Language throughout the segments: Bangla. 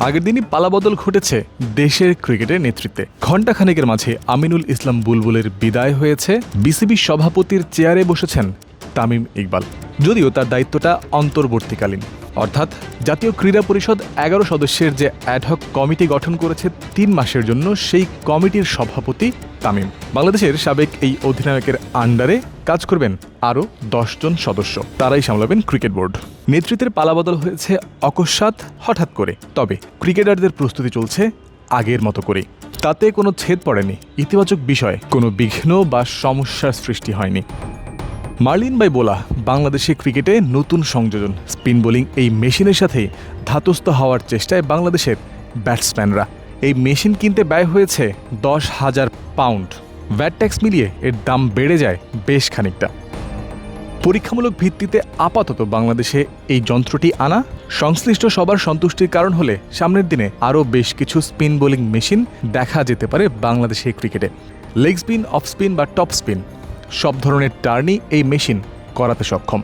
আগের দিনই পালাবদল ঘটেছে দেশের ক্রিকেটের নেতৃত্বে। ঘণ্টাখানেকের মাঝে আমিনুল ইসলাম বুলবুলের বিদায় হয়েছে, বিসিবি সভাপতির চেয়ারে বসেছেন তামিম ইকবাল। যদিও তার দায়িত্বটা অন্তর্বর্তীকালীন, অর্থাৎ জাতীয় ক্রীড়া পরিষদ 11 সদস্যের যে অ্যাডহক কমিটি গঠন করেছে 3 মাসের জন্য, সেই কমিটির সভাপতি তামিম। বাংলাদেশের সাবেক এই অধিনায়কের আন্ডারে কাজ করবেন আরও 10 জন সদস্য, তারাই সামলাবেন ক্রিকেট বোর্ড। নেতৃত্বের পালাবদল হয়েছে অকস্মাৎ, হঠাৎ করে। তবে ক্রিকেটারদের প্রস্তুতি চলছে আগের মতো করেই। তাতে কোনো ছেদ পড়েনি, ইতিবাচক বিষয়ে কোনো বিঘ্ন বা সমস্যার সৃষ্টি হয়নি। মার্লিন বাই বোলা বাংলাদেশে ক্রিকেটে নতুন সংযোজন। স্পিন বোলিং এই মেশিনের সাথে ধাতস্থ হওয়ার চেষ্টায় বাংলাদেশের ব্যাটসম্যানরা। এই মেশিন কিনতে ব্যয় হয়েছে 10,000 পাউন্ড। ভ্যাট ট্যাক্স মিলিয়ে এর দাম বেড়ে যায় বেশ খানিকটা। পরীক্ষামূলক ভিত্তিতে আপাতত বাংলাদেশে এই যন্ত্রটি আনা সংশ্লিষ্ট সবার সন্তুষ্টির কারণ হলে সামনের দিনে আরও বেশ কিছু স্পিন বোলিং মেশিন দেখা যেতে পারে বাংলাদেশের ক্রিকেটে। লেগ স্পিন, অফ স্পিন বা টপ স্পিন সব ধরনের টার্নই এই মেশিন করাতে সক্ষম।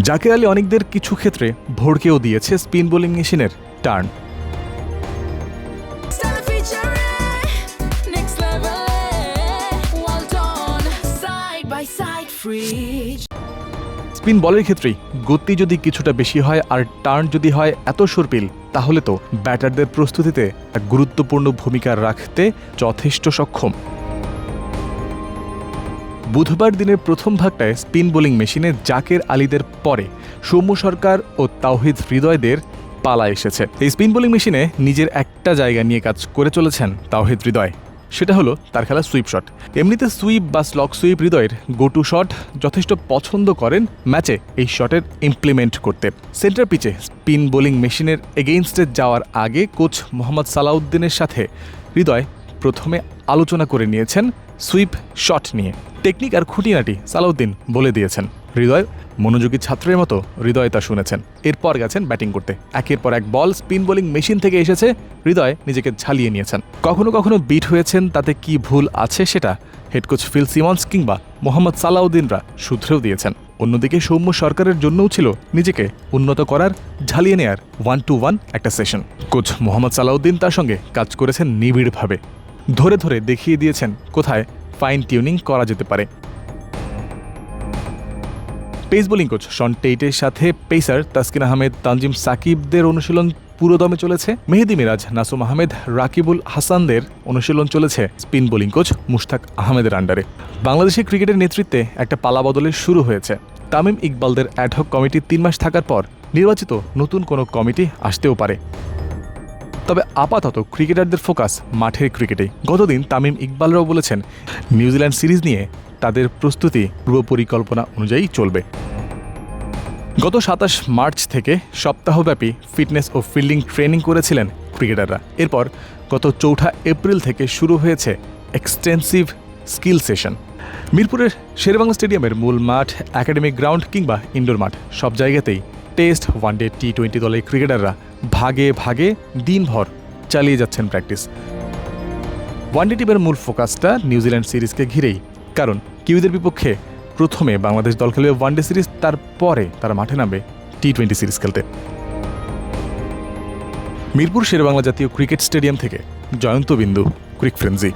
জাকের আলী অনেকদের কিছু ক্ষেত্রে ভড়কেও দিয়েছে স্পিন বোলিং মেশিনের টার্ন। স্পিন বলের ক্ষেত্রেই গতি যদি কিছুটা বেশি হয় আর টার্ন যদি হয় এত সর্পিল, তাহলে তো ব্যাটারদের প্রস্তুতিতে এক গুরুত্বপূর্ণ ভূমিকা রাখতে যথেষ্ট সক্ষম। বুধবার দিনের প্রথম ভাগটায় স্পিন বোলিং মেশিনে জাকের আলীদের পরে সৌম্য সরকার ও তাওহিদ হৃদয়দের পালা এসেছে। এই স্পিন বোলিং মেশিনে নিজের একটা জায়গা নিয়ে কাজ করে চলেছেন তাওহিদ হৃদয়, সেটা হলো তার খেলা সুইপ শট। এমনিতে সুইপ বা স্লক সুইপ হৃদয়ের গো টু শট যথেষ্ট পছন্দ করেন ম্যাচে এই শটের ইমপ্লিমেন্ট করতে। সেন্টার পিচে স্পিন বোলিং মেশিনের এগেইনস্টে যাওয়ার আগে কোচ মোহাম্মদ সালাউদ্দিনের সাথে হৃদয় প্রথমে আলোচনা করে নিয়েছেন সুইপ শট নিয়ে। টেকনিক আর খুঁটিনাটি সালাউদ্দিন বলে দিয়েছেন। হৃদয় মনোযোগী ছাত্রের মতো হৃদয় তা শুনেছেন। এরপর গেছেন ব্যাটিং করতে। একের পর এক বল স্পিন বোলিং মেশিন থেকে এসেছে, হৃদয় নিজেকে ঝালিয়ে নিয়েছেন। কখনো কখনো বিট হয়েছেন, তাতে কি ভুল আছে সেটা হেড কোচ ফিল সিমন্স কিংবা মোহাম্মদ সালাউদ্দিনরা শুধরেও দিয়েছেন। অন্যদিকে সৌম্য সরকারের জন্যও ছিল নিজেকে উন্নত করার, ঝালিয়ে নেয়ার 1-to-1 একটা সেশন। কোচ মোহাম্মদ সালাউদ্দিন তার সঙ্গে কাজ করেছেন নিবিড়ভাবে, ধরে ধরে দেখিয়ে দিয়েছেন কোথায় ফাইন টিউনিং করা যেতে পারে। পেস বোলিং কোচ শন টেইটের সাথে পেসার তাসকিন আহমেদ, তানজিম সাকিবদের অনুশীলন পুরোদমে চলেছে। মেহেদি মিরাজ, নাসুম আহমেদ, রাকিবুল হাসানদের অনুশীলন চলেছে স্পিন বোলিং কোচ মুশতাক আহমেদের আন্ডারে। বাংলাদেশের ক্রিকেটের নেতৃত্বে একটা পালাবদলের শুরু হয়েছে। তামিম ইকবালদের অ্যাডহক কমিটি 3 মাস থাকার পর নির্বাচিত নতুন কোনো কমিটি আসতেও পারে। তবে আপাতত ক্রিকেটারদের ফোকাস মাঠের ক্রিকেটেই। গতদিন তামিম ইকবালরাও বলেছেন নিউজিল্যান্ড সিরিজ নিয়ে তাদের প্রস্তুতি পূর্ব পরিকল্পনা অনুযায়ী চলবে। গত 27 মার্চ থেকে সপ্তাহব্যাপী ফিটনেস ও ফিল্ডিং ট্রেনিং করেছিলেন ক্রিকেটাররা। এরপর গত 4 এপ্রিল থেকে শুরু হয়েছে এক্সটেন্সিভ স্কিল সেশন। মিরপুরের শেরেবাংলা স্টেডিয়ামের মূল মাঠ, একাডেমিক গ্রাউন্ড কিংবা ইনডোর মাঠ, সব জায়গাতেই টেস্ট, ওয়ানডে, টি-20 দলের ক্রিকেটাররা ভাগে ভাগে দিনভর চালিয়ে যাচ্ছেন প্র্যাকটিস। ওয়ানডে টিমের মূল ফোকাসটা নিউজিল্যান্ড সিরিজকে ঘিরেই, কারণ কিউইদের বিপক্ষে প্রথমে বাংলাদেশ দল খেলবে ওয়ানডে সিরিজ, তারপরে তারা মাঠে নামবে টি-20 সিরিজ খেলতে। মিরপুর শেরেবাংলা জাতীয় ক্রিকেট স্টেডিয়াম থেকে জয়ন্ত বিন্দু, ক্রিক ফ্রেন্সি।